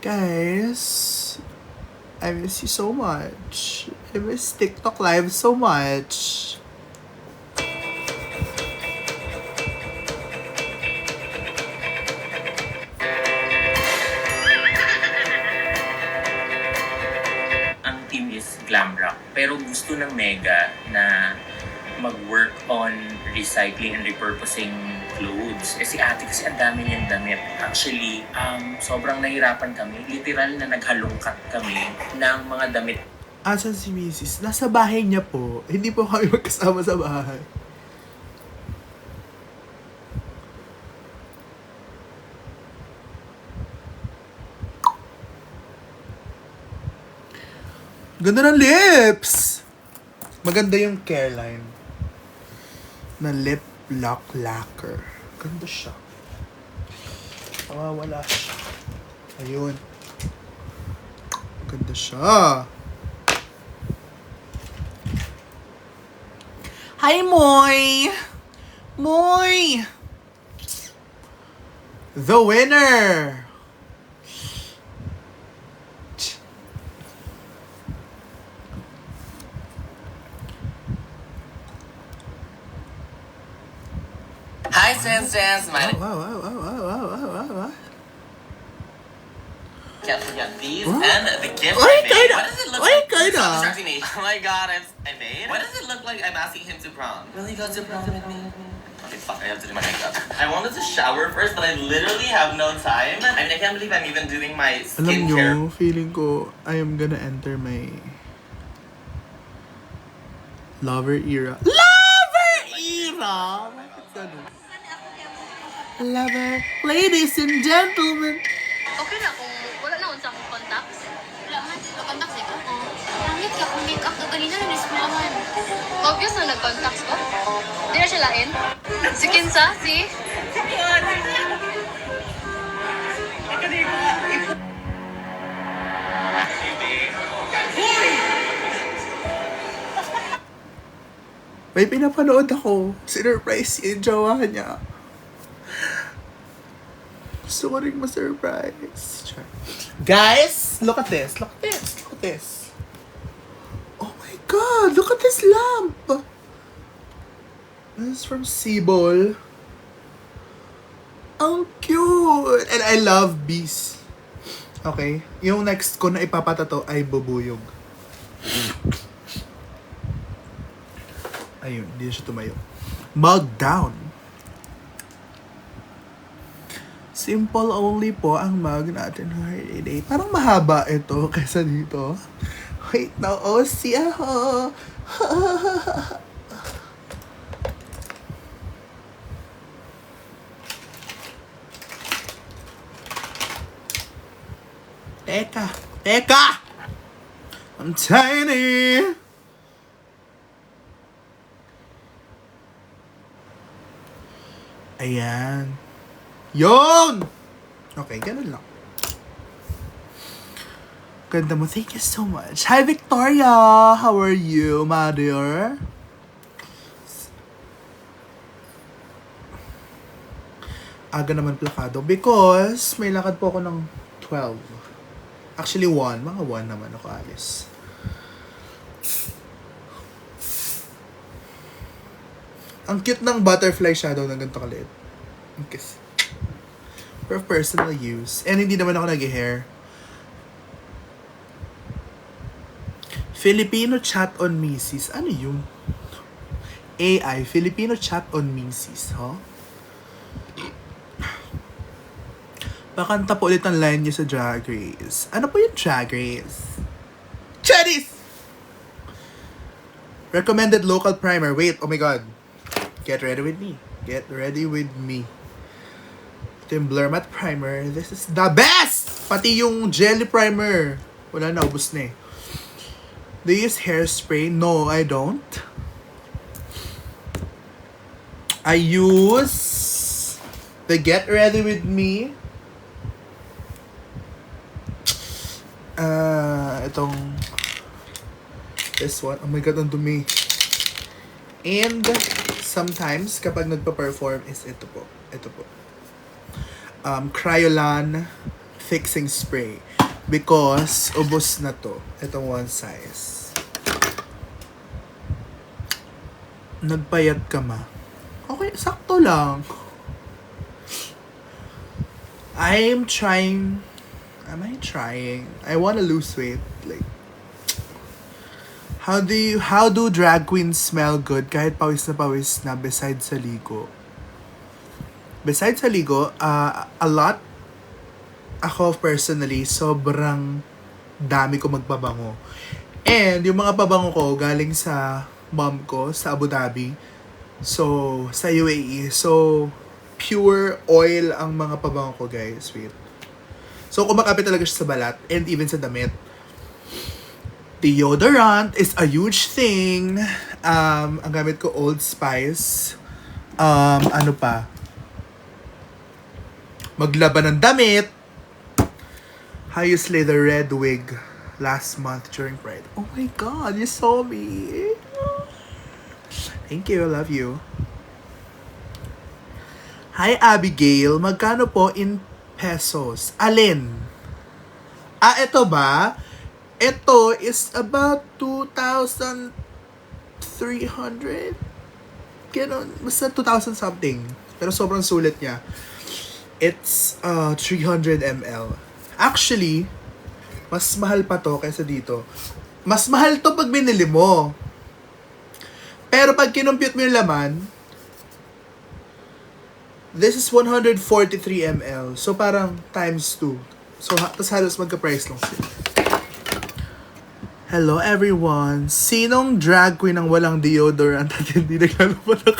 Guys, I miss you so much. I miss TikTok Live so much. Ang team is glam rock, pero gusto ng Mega na mag-work on recycling and repurposing clothes. Si ate kasi ang dami niyang damit. Actually, sobrang nahirapan kami. Literal na naghalongkat kami ng mga damit. Asan si Mrs.? Nasa bahay niya po. Hindi po kami magkasama sa bahay. Ganda ng lips! Maganda yung care line na lip lock lacquer. Ganda siya. Wala siya. Ayun. Ganda siya. Hi, Moy! Moy! The winner! Hi, Senses! Wow. Can't forget these What? and the gift Why I made. kinda? What does it look Why like? kinda? Stop distracting me. Oh my god, I made? What does it look like I'm asking him to prom? Will he go to prom with me? Okay, fuck, I have to do my makeup. I wanted to shower first, but I literally have no time. I mean, I can't believe I'm even doing my Alam skincare. nyo, feeling ko, I am gonna enter my lover era. Lover era! Bakit ganun? Lover, ladies and gentlemen. Okay na kung wala na unsa akong contacts. Wala man, contacts eh ko. Langit ka kung make up to ganina na school naman. Obvious na nag-contacts ko. Di na siya lain. Si Kinsa, si... May pinapanood ako. Sinurprise yung jowa niya. Gusto ko rin ma-surprise. Guys, look at this. Look at this. Look at this. Oh my god, look at this lamp. This is from Seaball. Ang cute. And I love bees. Okay? Yung next ko na ipapatato ay bubuyog. Ayun, hindi siya tumayo. Mug down. Simple only po ang mug natin holiday. Parang mahaba ito kaysa dito. Wait, now, oh, siya ho. Teka! I'm tiny! Ayan. Yun! Okay, ganun lang. Ganda mo. Thank you so much. Hi, Victoria! How are you, my dear? Aga naman plakado because may lakad po ako ng 12. Actually, 1. Mga 1 naman ako alis. Ang cute ng butterfly shadow ng ganito kaliit. Kasi for personal use. And hindi naman ako nag-hair. Filipino chat on Mises. Ano yun? AI. Filipino chat on Mises. Huh? Pakanta po ulit ang line niya sa Drag Race. Ano po yung Drag Race? Chinese! Recommended local primer. Wait, oh my god. Get ready with me. Get ready with me. Ito yung Blur Matte Primer. This is the best! Pati yung Jelly Primer. Wala na, ubos na eh. Do you use hairspray? No, I don't. I use the Get Ready With Me. Itong this one. Oh my god, ang dumi. And sometimes, kapag nagpa-perform is ito po. Ito po. Kryolan fixing spray. Because, ubos na to. Itong one size. Nagpayat ka ma. Okay, sakto lang. Am I trying? I wanna lose weight. Like, how do drag queens smell good kahit pawis na besides sa ligo? Besides sa ligo, a lot. Ako personally, sobrang dami ko magpabango. And yung mga pabango ko galing sa mom ko sa Abu Dhabi. So, sa UAE. So, pure oil ang mga pabango ko, guys. Wait. So, kumakapit talaga siya sa balat and even sa damit. Deodorant is a huge thing. Ang gamit ko, Old Spice. Ano pa? Maglaban ng damit. How you slay the red wig last month during Pride. Oh my God, you saw me. Thank you, I love you. Hi, Abigail. Magkano po in pesos? Alin? Ito ba? Ito is about 2,300. Ganon. Basta 2,000 something. Pero sobrang sulit niya. It's 300 ml. Actually, mas mahal pa to kaysa dito. Mas mahal to pag binili mo. Pero pag kinumpute mo yung laman, this is 143 ml. So, parang times 2. So, tas halos magka-price lang sila. Hello, everyone. Sinong drag queen ang walang deodorant at hindi naglalabas ng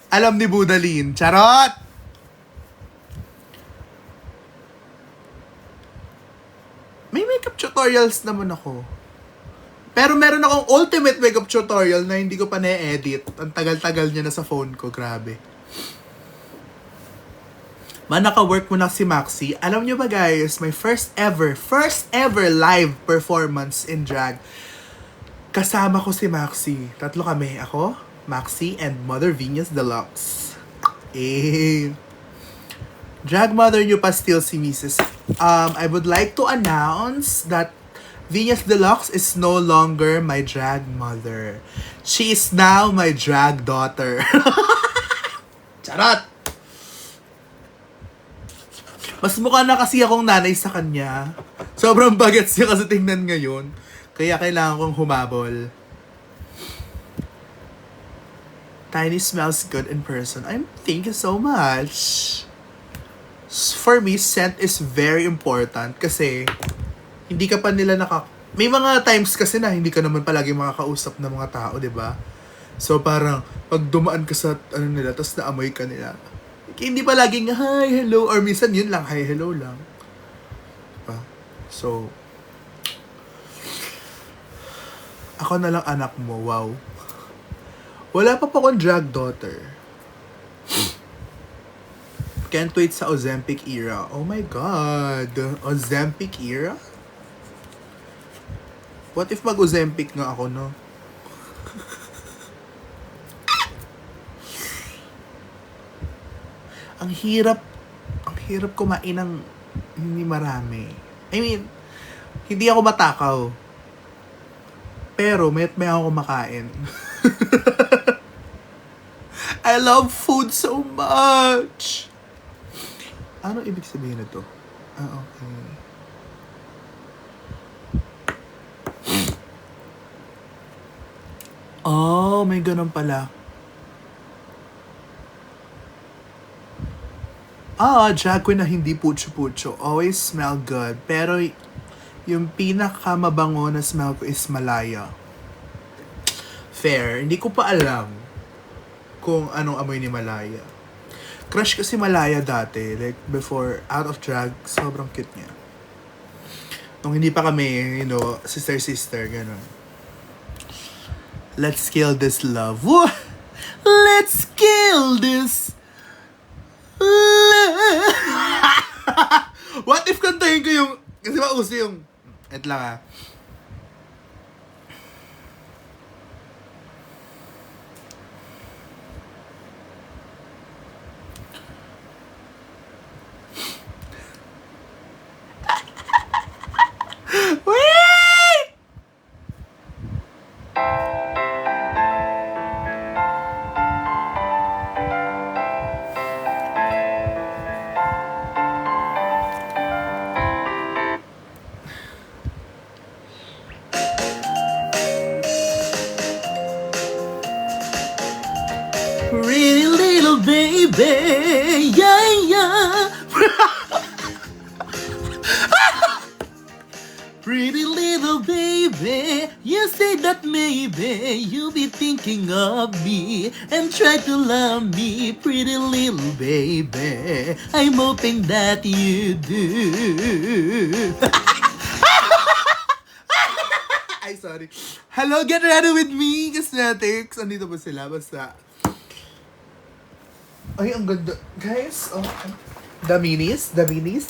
Alam ni Budalin. Charot! May makeup tutorials naman ako. Pero meron akong ultimate makeup tutorial na hindi ko pa na-edit. Ang tagal-tagal niya na sa phone ko. Grabe. Naka-work mo na si Maxi. Alam niyo ba guys, my first ever live performance in drag. Kasama ko si Maxi. Tatlo kami. Ako, Maxi, and Mother Venus Deluxe. Drag mother niyo pa still si Mrs. I would like to announce that Venus Deluxe is no longer my drag mother. She is now my drag daughter. Charot! Mas mukha na kasi akong nanay sa kanya. Sobrang bagets niya kasi tingnan ngayon. Kaya kailangan kong humabol. Tiny smells good in person. Thank you so much. For me, scent is very important kasi hindi ka pa nila may mga times kasi na hindi ka naman palagi makakausap ng mga tao, 'di ba? So parang pag dumaan ka sa nila tapos naamoy ka nila. Hindi pa laging hi, hello, or minsan yun lang, hi, hello lang. Diba? So ako na lang anak mo, wow. Wala pa akong drag daughter. Can't wait sa Ozempic era. Oh my God. Ozempic era? What if mag-Ozempic nga ako, no? Ang hirap kumain ng hindi marami. I mean, hindi ako matakaw. Pero, may ako kumakain. I love food so much. Ano ibig sabihin na to? Okay. Oh, may ganun pala. Drag queen na hindi pucho-pucho. Always smell good. Pero, yung pinakamabango na smell ko is Malaya. Fair. Hindi ko pa alam kung anong amoy ni Malaya. Crush ko si Malaya dati. Like, before, out of drag, sobrang cute niya. Nung hindi pa kami, sister-sister, gano'n. Let's kill this love. Let's kill this What if kantahin ko yung, kasi mauso yung, et lang Pretty little baby, yeah, yeah. Pretty little baby, you say that maybe you'll be thinking of me and try to love me, pretty little baby. I'm hoping that you do. Ay, sorry. Hello, get ready with me, Cosmetics. Andito ba sila? Basta. Ay, ang ganda. Guys, oh. The minis, na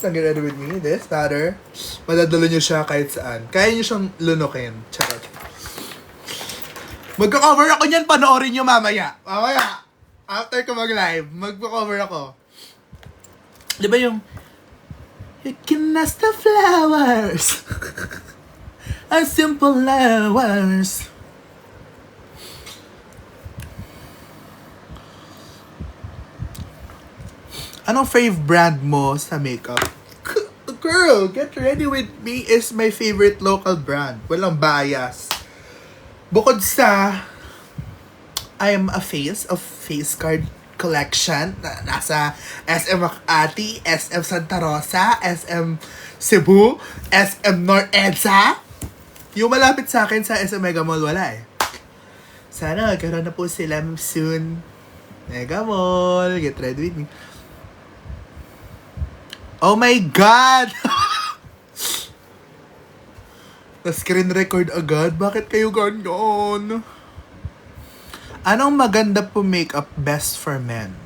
get ready with me. This powder. Madadalo nyo siya kahit saan. Kaya nyo siyang lunukin. Charot. Magka-cover ako niyan, panoorin nyo mamaya. Mamaya. After ko mag-live, magpa-cover ako. Di ba yung you can ask the flowers. A simple flowers. Anong fave brand mo sa makeup? Girl, Get Ready With Me is my favorite local brand. Walang bias. Bukod sa I'm a face of face card collection na nasa SM Makati, SM Santa Rosa, SM Cebu, SM North EDSA. Yung malapit sa akin sa SM Mega Mall, wala eh. Sana magkaroon na po sila soon. Mega Mall, Get Ready With Me. Oh my God! Na-screen record agad? Bakit kayo ganyan? Anong maganda po makeup best for men?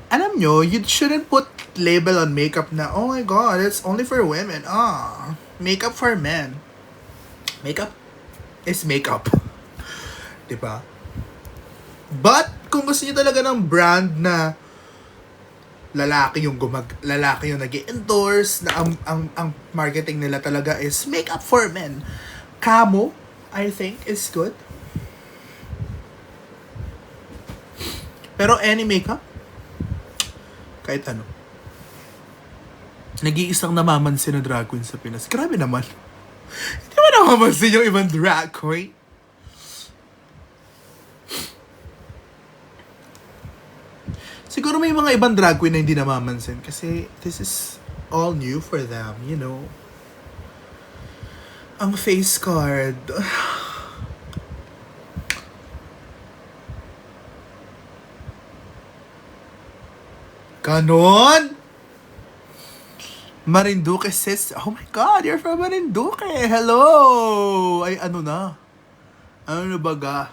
Alam nyo, you shouldn't put label on makeup na, oh my God, it's only for women. Makeup for men. Makeup is makeup. Diba? But, kung gusto nyo talaga ng brand na lalaki yung nag-endorse na ang marketing nila talaga is makeup for men. Camo, I think, is good. Pero any makeup, kahit ano. Nag-iisang namamansin na drag queen sa Pinas. Grabe naman. Hindi mo namamansin yung ibang drag queen. Siguro may mga ibang drag queen na hindi namamansin kasi this is all new for them, you know. Ang face card. Ganon? Marinduque sis. Oh my God, you're from Marinduque. Hello! Ay, ano na? Ano na baga?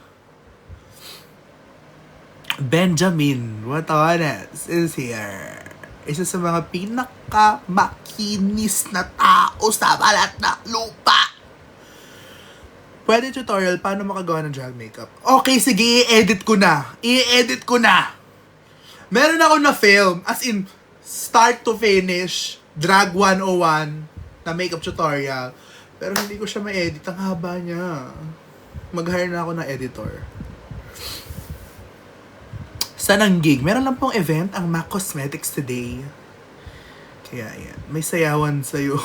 Benjamin Watones is here. Isa sa mga pinaka-makinis na tao sa balat na lupa. Pwede tutorial paano makagawa ng drag makeup. Okay, sige, i-edit ko na. Meron ako na film, as in, start to finish, Drag 101 na makeup tutorial. Pero hindi ko siya ma-edit. Ang haba niya. Mag-hire na ako ng editor. Saan ang gig? Meron lang pong event ang MAC Cosmetics today. Kaya yan. May sayawan sa'yo.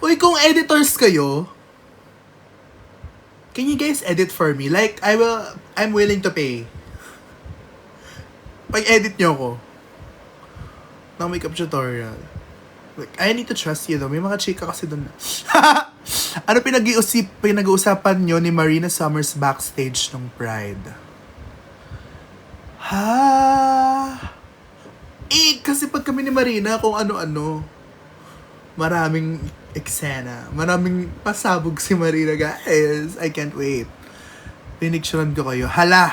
Uy, kung editors kayo, can you guys edit for me? Like, I'm willing to pay. Pag-edit nyo ko ng makeup tutorial. Like, I need to trust you though. May mga chika kasi doon. Ano pinag-uusapan nyo ni Marina Summers backstage ng Pride? Kasi pag kami ni Marina, kung ano-ano, maraming eksena. Maraming pasabog si Marina, guys. I can't wait. Pinicturean ko kayo. Hala!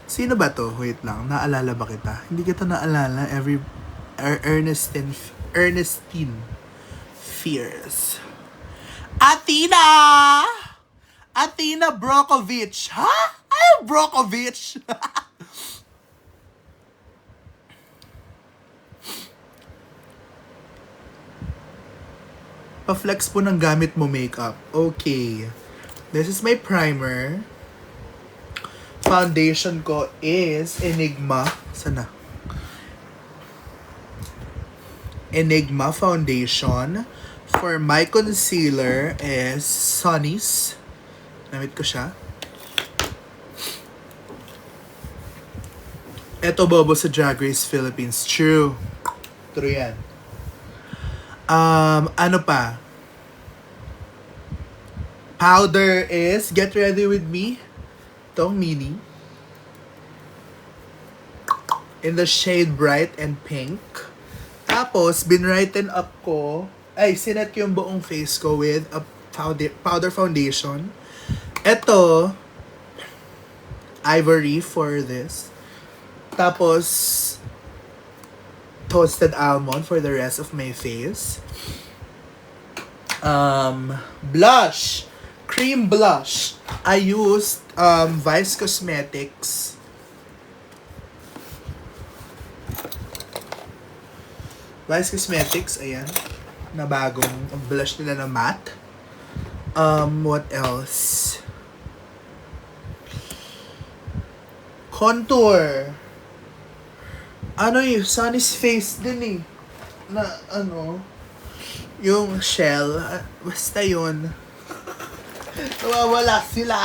Sino ba to? Wait lang. Naalala ba kita? Hindi kita naalala. Ernestine Fierce. Athena Brokovich. Ha? Ay, Brokovich. Pa-flex po ng gamit mo makeup. Okay. This is my primer. Foundation ko is Enigma. Sana? Enigma Foundation. For my concealer is Sunny's. Namit ko siya. Ito bobo sa Drag Race Philippines. True. True yan. Ano pa? Powder is Get Ready With Me. Itong mini. In the shade Bright and Pink. Tapos, binrighten up ko. Ay, sinet ko yung buong face ko with a powder foundation. Ito, Ivory for this. Tapos, Toasted Almond for the rest of my face. Blush. Cream blush. I used Vice Cosmetics. Vice Cosmetics, ayan. Na bagong blush nila na matte. What else? Contour. Ano yung Sunny's Face din eh. Na ano, yung shell. Basta yun. Nawawala sila.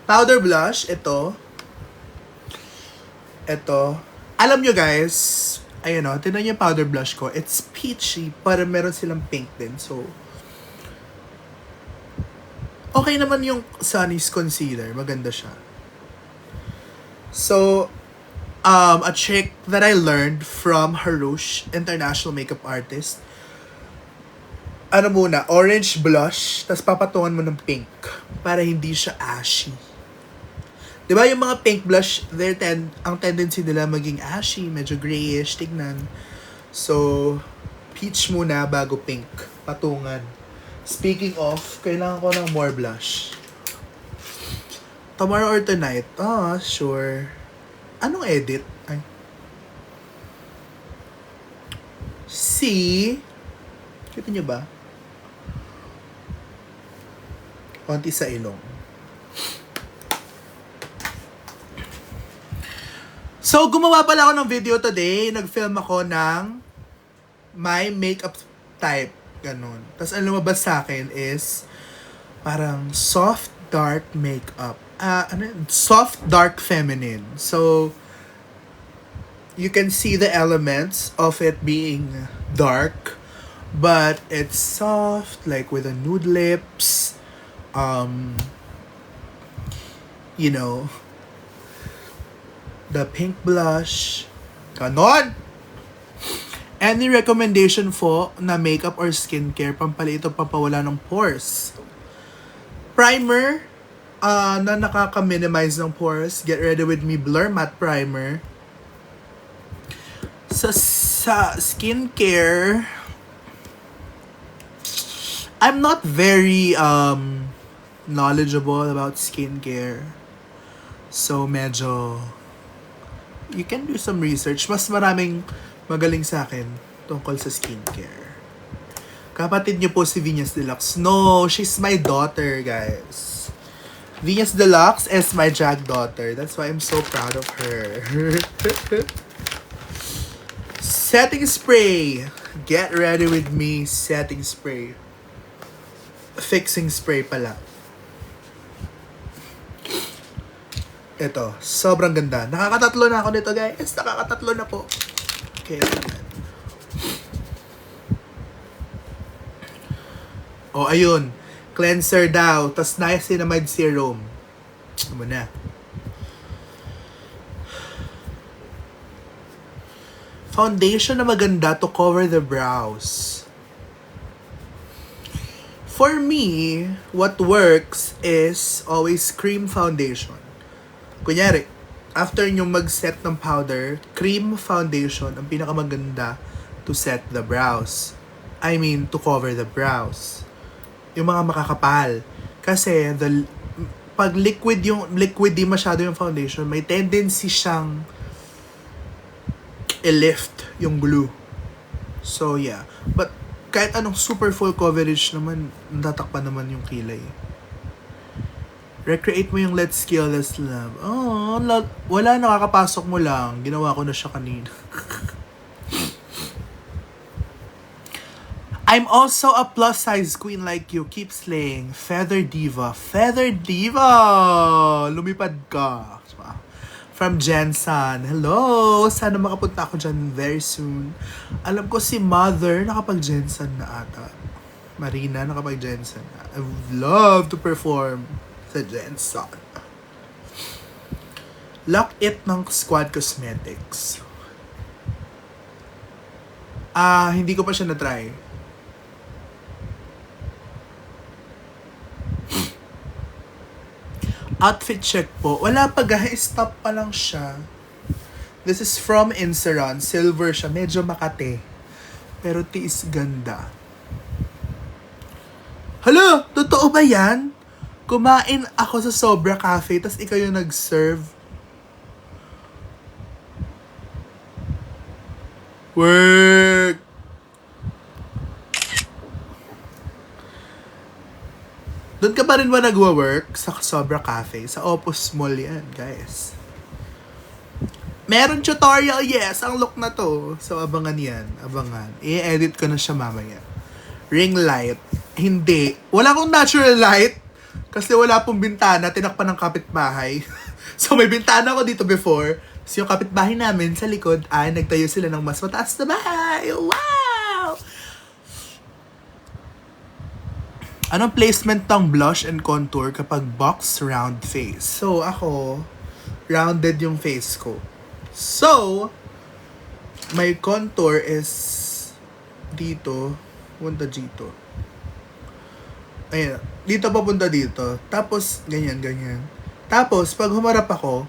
Powder blush, ito. Ito. Alam nyo guys, ayun o, tinan nyo yung powder blush ko. It's peachy, pero meron silang pink din. So, okay naman yung Sunny's concealer. Maganda siya. So, a trick that I learned from Harush, international makeup artist. Ano muna, orange blush, tapos papatungan mo ng pink para hindi siya ashy. Diba yung mga pink blush, ang tendency nila maging ashy, medyo grayish, tignan. So, peach muna bago pink, patungan. Speaking of, kailangan ko ng more blush. Tomorrow or tonight? Sure. Anong edit? Ay. See? Kita nyo ba? Konti sa ilong. So, gumawa pala ako ng video today. Nag-film ako ng my makeup type. Ganun. Tapos ang lumabas sa akin is parang soft dark makeup. Soft dark feminine. So, you can see the elements of it being dark, but it's soft, like with a nude lips. You know, the pink blush. Ganon! Any recommendation po na makeup or skincare pampalito pampawala ng pores? Primer na nakaka-minimize ng pores. Get Ready With Me Blur Matte Primer. Sa skincare, I'm not very knowledgeable about skincare. So, medyo you can do some research. Mas maraming magaling sa akin tungkol sa skincare. Kapatid niyo po si Venus Deluxe. No, she's my daughter, guys. Venus Deluxe is my drag daughter. That's why I'm so proud of her. Setting spray. Get Ready With Me setting spray. Fixing spray pala. Ito, sobrang ganda. Nakakatatlo na ako nito, guys. Nakakatatlo na po. Okay, oh, ayun. Cleanser daw. Tapos niacinamide serum. Ano na. Foundation na maganda to cover the brows. For me, what works is always cream foundation. Kunyari, after nyo mag-set ng powder, cream foundation ang pinakamaganda to set the brows. I mean, to cover the brows. Yung mga makakapal. Kasi, pag liquid di masyado yung foundation, may tendency siyang i-lift yung glue. So, yeah. But, kahit anong super full coverage naman, natatakpan naman yung kilay. Recreate mo yung Let's Kill This Love. Oh, wala, nakakapasok mo lang. Ginawa ko na siya kanina. I'm also a plus size queen like you. Keep slaying. Feather Diva. Feather Diva! Lumipad ka. From Jensen. Hello! Sana makapunta ako dyan very soon. Alam ko si Mother nakapag-Jensen na ata. Marina nakapag-Jensen na. I would love to perform sa Jensen. Lock It ng Squad Cosmetics. Hindi ko pa siya na-try. Outfit check po. Wala pa guys. Stop pa lang siya. This is from Inseron. Silver siya. Medyo makate. Pero tiis ganda. Hala! Totoo ba yan? Kumain ako sa Sobra Cafe tas ikaw yung nag-serve. Work! Doon ka pa rin ba nagwa-work sa Sobra Cafe? Sa Opus Mall yan, guys. Meron tutorial, yes, ang look na to. So, abangan yan. Abangan. I-edit ko na siya mamaya. Ring light. Hindi. Wala akong natural light. Kasi wala pong bintana. Tinakpan ng kapitbahay. So, may bintana ako dito before. So, yung kapitbahay namin sa likod ay nagtayo sila ng mas mataas na bahay. Wow! Anong placement ng blush and contour kapag box round face? So, ako, rounded yung face ko. So, my contour is dito, punta dito. Ayan, dito papunta dito. Tapos, ganyan, ganyan. Tapos, pag humarap ako,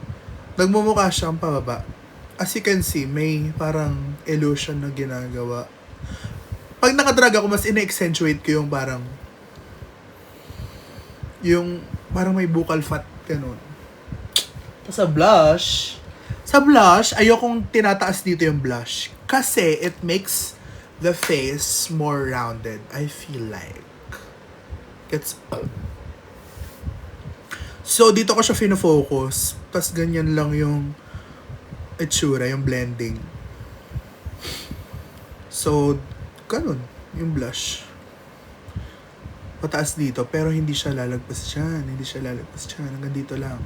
nagmumukha siyang pababa. As you can see, may parang illusion na ginagawa. Pag nakadrag ako, mas ina-accentuate ko yung parang may buccal fat, ganun. Sa blush, ayokong tinataas dito yung blush. Kasi it makes the face more rounded, I feel like. So, dito ko siya fino-focus. Tapos, ganyan lang yung itsura, yung blending. So, ganun, yung blush. Pataas dito, pero hindi siya lalagpas dyan. Hanggang dito lang.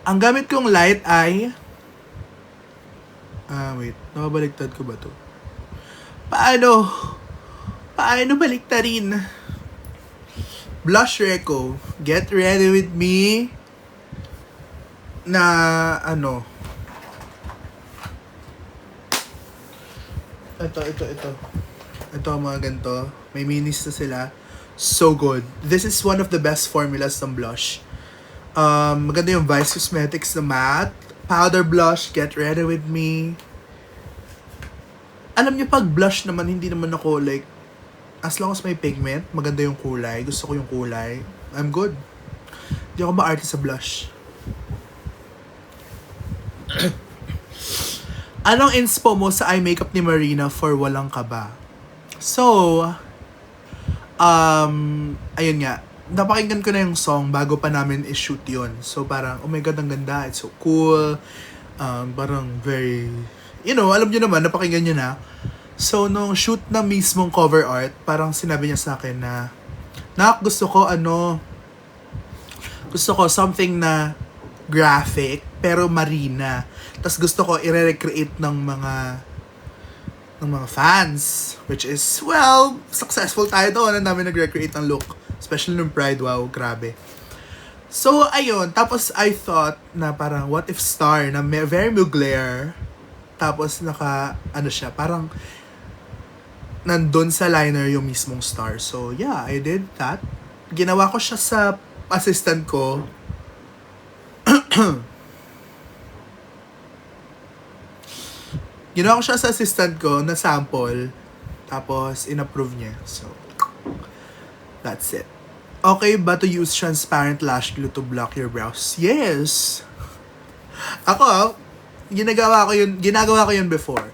Ang gamit kong light ay... wait. Nakabaligtad ko ba to? Paano baliktarin? Blush Reco. Get ready with me. Na ano. Ito mga ganito. May minis na sila. So good. This is one of the best formulas ng blush. Maganda yung Vice Cosmetics na matte. Powder blush, get ready with me. Alam niyo, pag blush naman, hindi naman ako like, as long as may pigment, maganda yung kulay. Gusto ko yung kulay. I'm good. Hindi ako ma-arte sa blush. Anong inspo mo sa eye makeup ni Marina for Walang Kaba? So, ayun nga. Napakinggan ko na yung song bago pa namin i-shoot yun. So, parang, oh my God, ang ganda. It's so cool. Parang very, alam nyo naman, napakinggan nyo na. So, nung shoot na mismong cover art, parang sinabi niya sa akin na, Nak, gusto ko something na graphic, pero Marina. Tapos gusto ko i-recreate ng mga fans. Which is, well, successful tayo doon. Ang dami nag-recreate ng look. Especially nung Pride, wow, grabe. So, ayun. Tapos, I thought na parang, what if star na very mugler. Tapos, parang, nandun sa liner yung mismong star. So, yeah, I did that. Ginawa ko siya sa assistant ko. Ginawa ko siya sa assistant ko na sample. Tapos, in-approve niya. So, that's it. Okay ba to use transparent lash glue to block your brows? Yes! Ako, ginagawa ko yun before.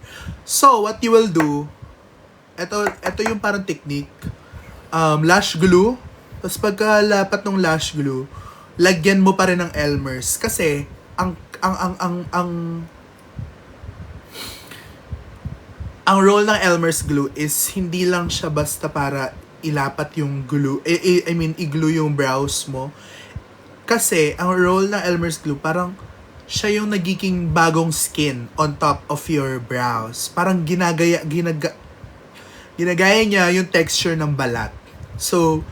So, what you will do, ito yung parang technique. Lash glue. Tapos pagkalapat ng lash glue, lagyan mo pa rin ng Elmer's. Kasi, ang role ng Elmer's glue is hindi lang siya basta para ilapat yung glue, i-glue yung brows mo. Kasi, ang role ng Elmer's glue, parang siya yung nagiging bagong skin on top of your brows. Parang ginagaya niya yung texture ng balat. So,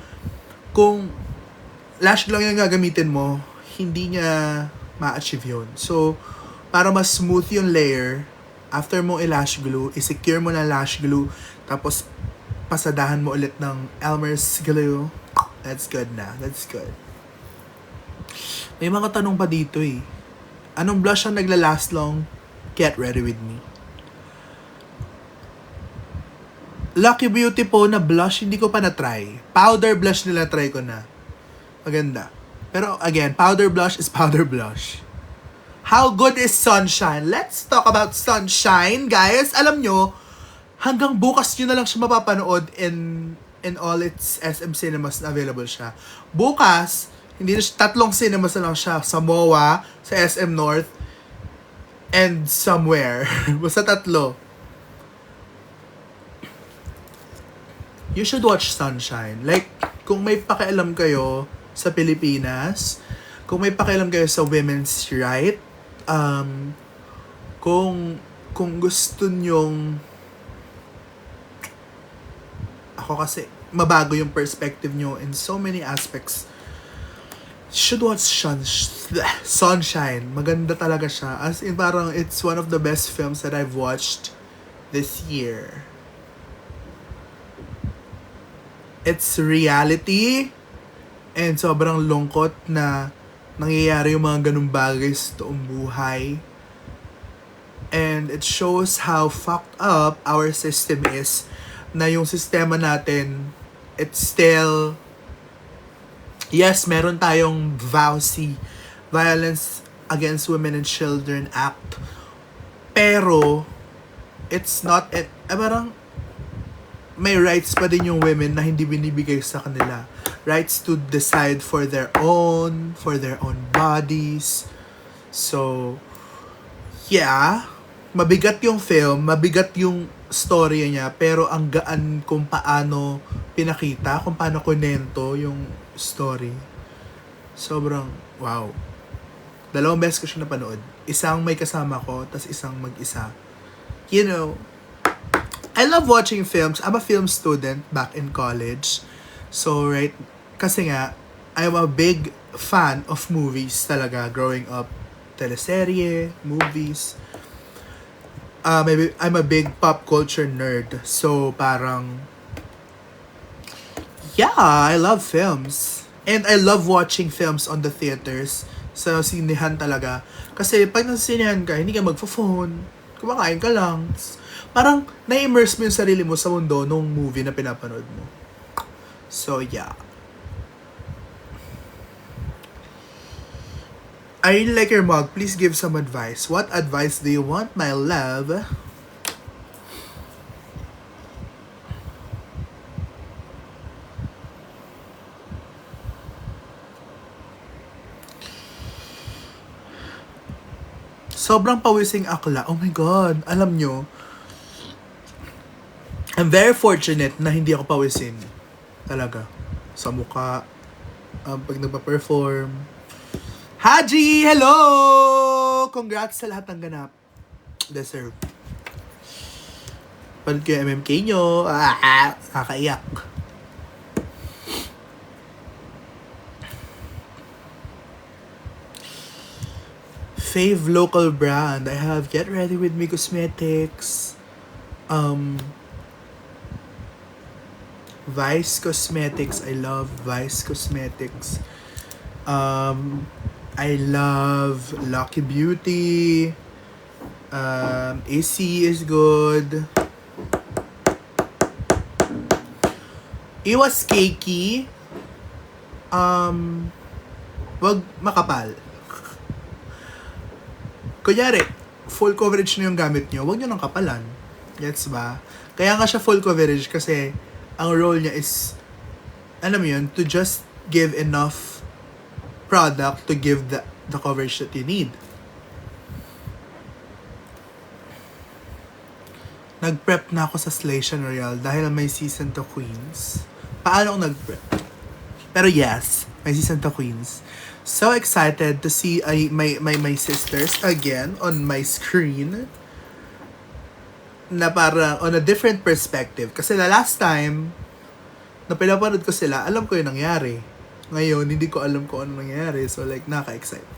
kung lash glue lang yung gagamitin mo, hindi niya ma-achieve yun. So, para mas smooth yung layer, after mo i-lash glue, i-secure mo na lash glue, tapos pasadahan mo ulit ng Elmer's glue. That's good na. That's good. May mga tanong pa dito eh. Anong blush ang nagla-last long? Get ready with me. Lucky Beauty po na blush, hindi ko pa na-try. Powder blush nila try ko na. Maganda. Pero again, powder blush is powder blush. How good is Sunshine? Let's talk about Sunshine, guys. Alam nyo, hanggang bukas nyo na lang siya mapapanood in all its SM cinemas na available siya. Bukas, hindi na siya, 3 cinemas na lang siya. Sa MOA, sa SM North, and somewhere. Basta 3. You should watch Sunshine. Like, kung may pakialam kayo sa Pilipinas, kung may pakialam kayo sa women's right, kung gusto nyong, ako kasi, mabago yung perspective nyo in so many aspects, should watch Sunshine. Maganda talaga siya. As in, parang it's one of the best films that I've watched this year. It's reality and sobrang lungkot na nangyayari yung mga ganung bagay sa toong buhay. And it shows how fucked up our system is, na yung sistema natin, it's still, yes, meron tayong VAUC, Violence Against Women and Children Act. Pero, it's not, parang, may rights pa din yung women na hindi binibigay sa kanila. Rights to decide for their own bodies. So, yeah, mabigat yung film, mabigat yung story niya, pero ang gaan kung paano pinakita, kung paano kunento yung story. Sobrang, wow. 2 beses ko siya napanood. Isang may kasama ko, tas isang mag-isa. You know, I love watching films. I'm a film student back in college. So, right, kasi nga, I'm a big fan of movies talaga growing up. Teleserye, movies. Maybe I'm a big pop culture nerd. So, parang, yeah, I love films. And I love watching films on the theaters. Sa sinehan talaga. Kasi pag nasa sinehan ka, hindi ka magpo-phone. Kumakain ka lang. Parang na-immerse mo yung sarili mo sa mundo nung movie na pinapanood mo. So, yeah. I really like your mug. Please give some advice. What advice do you want, my love? Sobrang pawising akla. Oh my God. Alam nyo, I'm very fortunate na hindi ako pawisin. Talaga. Sa mukha. Pag nagpa-perform. Haji! Hello! Congrats sa lahat ng ganap. Deserve. Panood ko yung MMK nyo. Nakakaiyak. Fave local brand. I have Get Ready With Me Cosmetics. Vice Cosmetics. I love Vice Cosmetics. I love Lucky Beauty. AC is good. Iwas cakey. Wag makapal. Kunyari, full coverage na yung gamit nyo, wag nyo nang kapalan. Gets ba? Kaya nga siya full coverage kasi ang role niya is, alam mo yun, to just give enough product to give the coverage that you need. Nag-prep na ako sa Slation Royale dahil may season 2 queens. Paano ako nag-prep? Pero yes, may season 2 queens. So excited to see my sisters again on my screen. Na parang on a different perspective. Kasi the last time na pinapanood ko sila, alam ko yung nangyari. Ngayon, hindi ko alam kung ano nangyari. So like, naka-excite.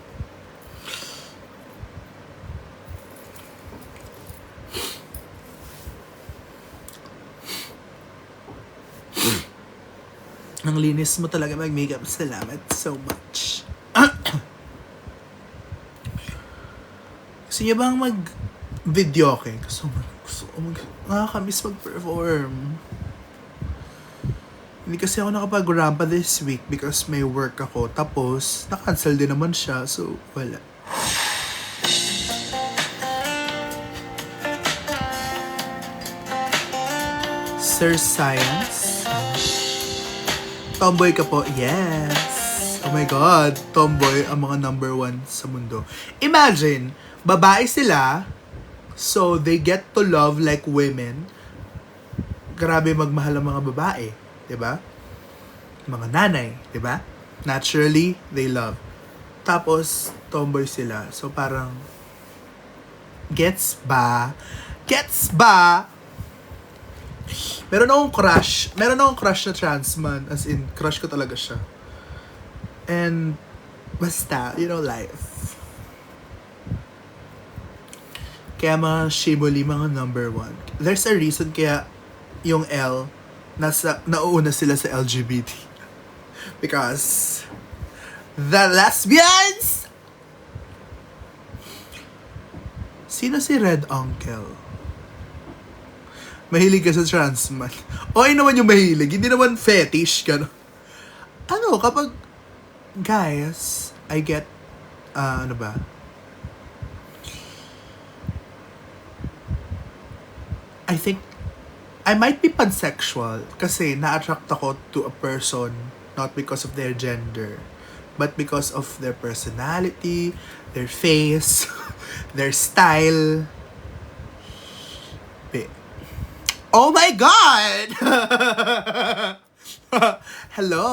Ang linis mo talaga mag-makeup. Salamat so much. Gusto niyo bang mag-video okay? Gusto nakakamiss mag-perform. Hindi kasi ako nakapag-rampa this week because may work ako. Tapos, na-cancel din naman siya. So, wala. Sir Science. Tomboy ka po. Yes. Oh my God. Tomboy ang mga number 1 sa mundo. Imagine, babae sila, so they get to love like women. Grabe magmahal ang mga babae. Diba? Mga nanay. Diba? Naturally, they love. Tapos, tomboy sila. So parang, gets ba? Gets ba? Meron akong crush na trans man. As in, crush ko talaga siya. And, basta, you know, life. Kaya mga Shiboli, mga number 1. There's a reason kaya yung L, nauuna sila sa LGBT. Because, the lesbians! Sino si Red Uncle? Mahilig ka sa trans man. Okay naman yung mahilig. Hindi naman fetish. Gano. Ano, kapag, guys, I get, ano ba? I think, I might be pansexual kasi na-attract ako to a person not because of their gender, but because of their personality, their face, their style. Oh my God! Hello!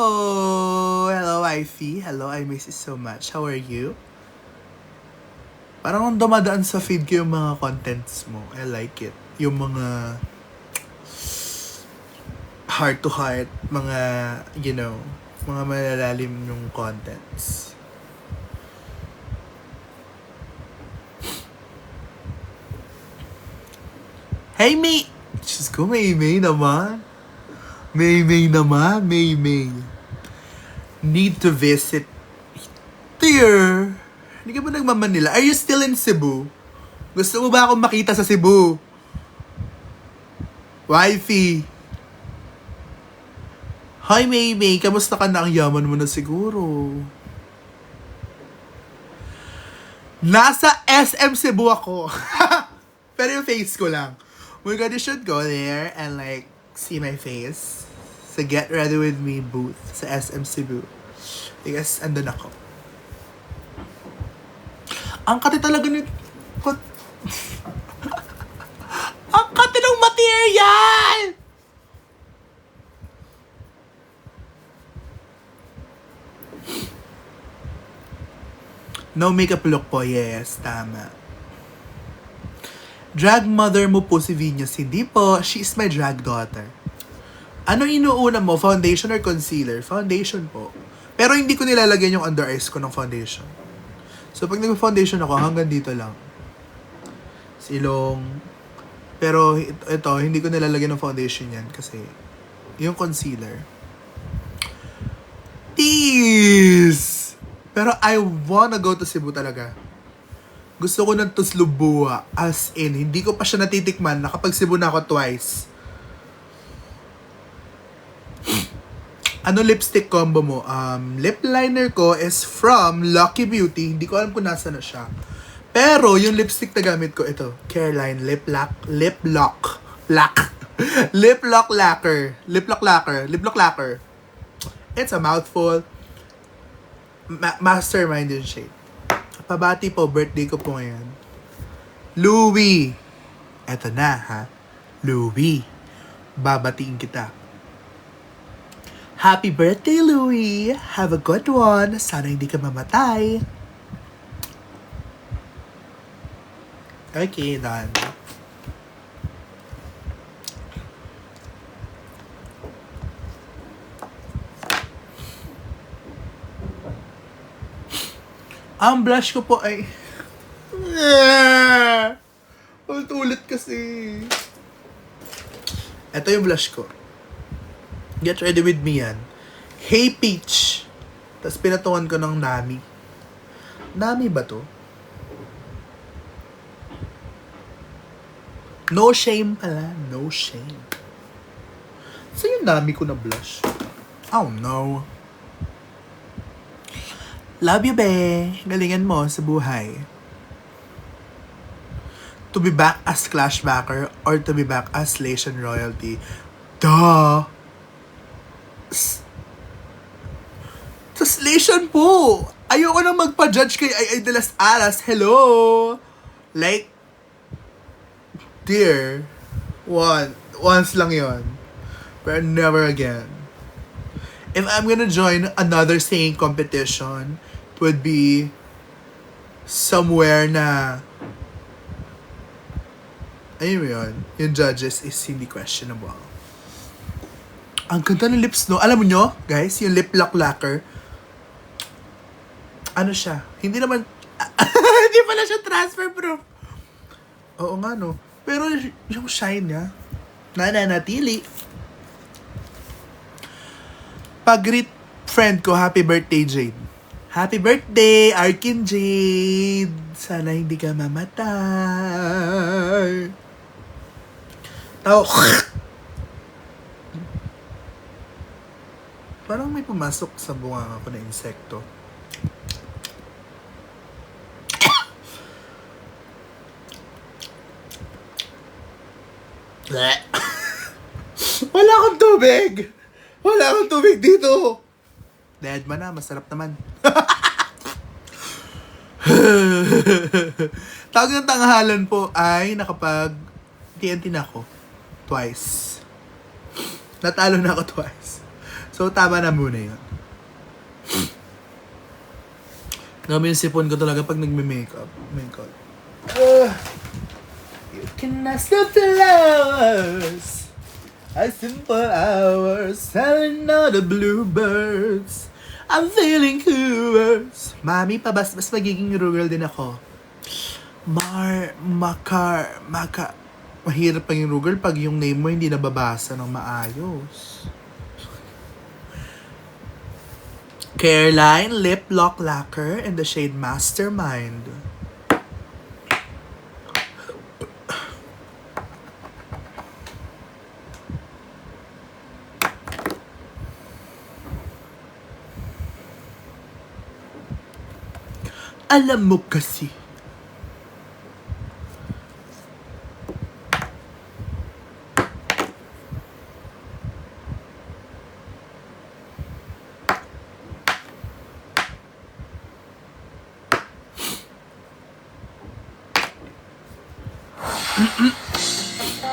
Hello, Ivy. Hello, I miss you so much. How are you? Parang dumadaan sa feed ko yung mga contents mo. I like it. Yung mga heart to heart, mga, you know, mga malalalim yung contents. Hey, mate! Diyos ko, May naman. May naman. May. Need to visit. Dear. Hindi ka ba nagmamanila? Are you still in Cebu? Gusto mo ba akong makita sa Cebu? Wifey. Hi, May. Kamusta ka na? Ang yaman mo na siguro. Nasa SM Cebu ako. Pero yung face ko lang. Oh my God, you should go there and like see my face sa Get Ready With Me booth sa SM Cebu. Because andun ako. Ang kati talaga nito. Ang kati ng material! No makeup look po, yes, tama. Drag mother mo po si Venus. Hindi po. She's my drag daughter. Ano inuuna mo? Foundation or concealer? Foundation po. Pero hindi ko nilalagyan yung under eyes ko ng foundation. So, pag nag-foundation ako, hanggang dito lang. Silong. Pero, ito, hindi ko nilalagyan ng foundation yan. Kasi, yung concealer. Tease! Pero, I wanna go to Cebu talaga. Gusto ko ng Tuslubua. As in, hindi ko pa siya natitikman. Nakapag-Cebu na ako twice. Ano lipstick combo mo? Lip liner ko is from Lucky Beauty. Hindi ko alam kung nasa na siya. Pero, yung lipstick na gamit ko, ito. Careline Lip Lock Lacquer. It's a mouthful. Mastermind yung shade. Pabati po, birthday ko po ngayon. Louie! Eto na, ha? Louie, babatiin kita. Happy birthday, Louie! Have a good one. Sana hindi ka mamatay. Okay, done. Ang blush ko po ay... Ulit kasi. Ito yung blush ko. Get ready with me yan. Hey Peach. Tapos pinatungan ko ng Nami. Nami ba to? No shame pala. No shame. Saan yung Nami ko na blush? Oh no. Love you, be. Galingan mo sa buhay. To be back as Clashbacker or to be back as Lation Royalty? Duh! Translation po! Ayoko nang magpa-judge kay Ay de las Alas. Hello! Like, dear, once lang yon, but never again. If I'm gonna join another singing competition, it would be somewhere na, ayun mo yun, yung judges is hindi questionable. Ang ganda ng lips, no? Alam mo nyo, guys, yung lip lock lacquer, ano siya? Hindi naman, hindi pala siya transfer proof. Oo nga, no? Pero yung shine niya, nananatili. Pag-greet friend ko, happy birthday, Jade. Happy birthday, Arkin Jade. Sana hindi ka mamatay. Tao. Parang may pumasok sa bunga ko na insekto. Wala akong tubig! Wala akong tubig dito! Dead man na, masarap naman. Tawag ng tanghalan po ay nakapag TNT na ako. Twice. Natalo na ako twice. So, tama na muna yun. Ngayon yung sipon ko talaga pag nagme-makeup. Makeup. You can ask the flowers. A simple hours, selling all the bluebirds. I'm feeling coolers. Mami, mas magiging rural din ako. Mahirap pang yung rural pag yung name mo hindi nababasa ng maayos. Careline Lip Lock Lacquer in the shade Mastermind. Alam mo kasi.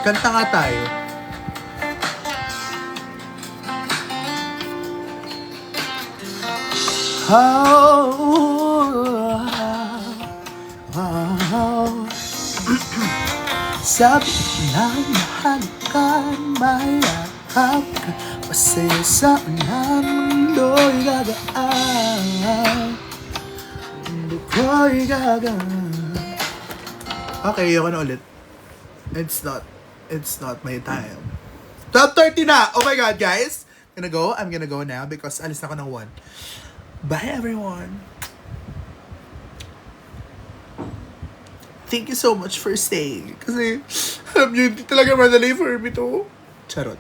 Kanta nga tayo. Sabi ng mahal ka, mayakap ka, masaya sa mundo'y gagaan. Mundo ko'y gagaan. Okay, ako na ulit. It's not my time. 12:30 na! Oh my God, guys! I'm gonna go now because alis na ako ng 1. Bye, everyone! Thank you so much for staying. Kasi, alam nyo, hindi talaga madali for me to. Charot.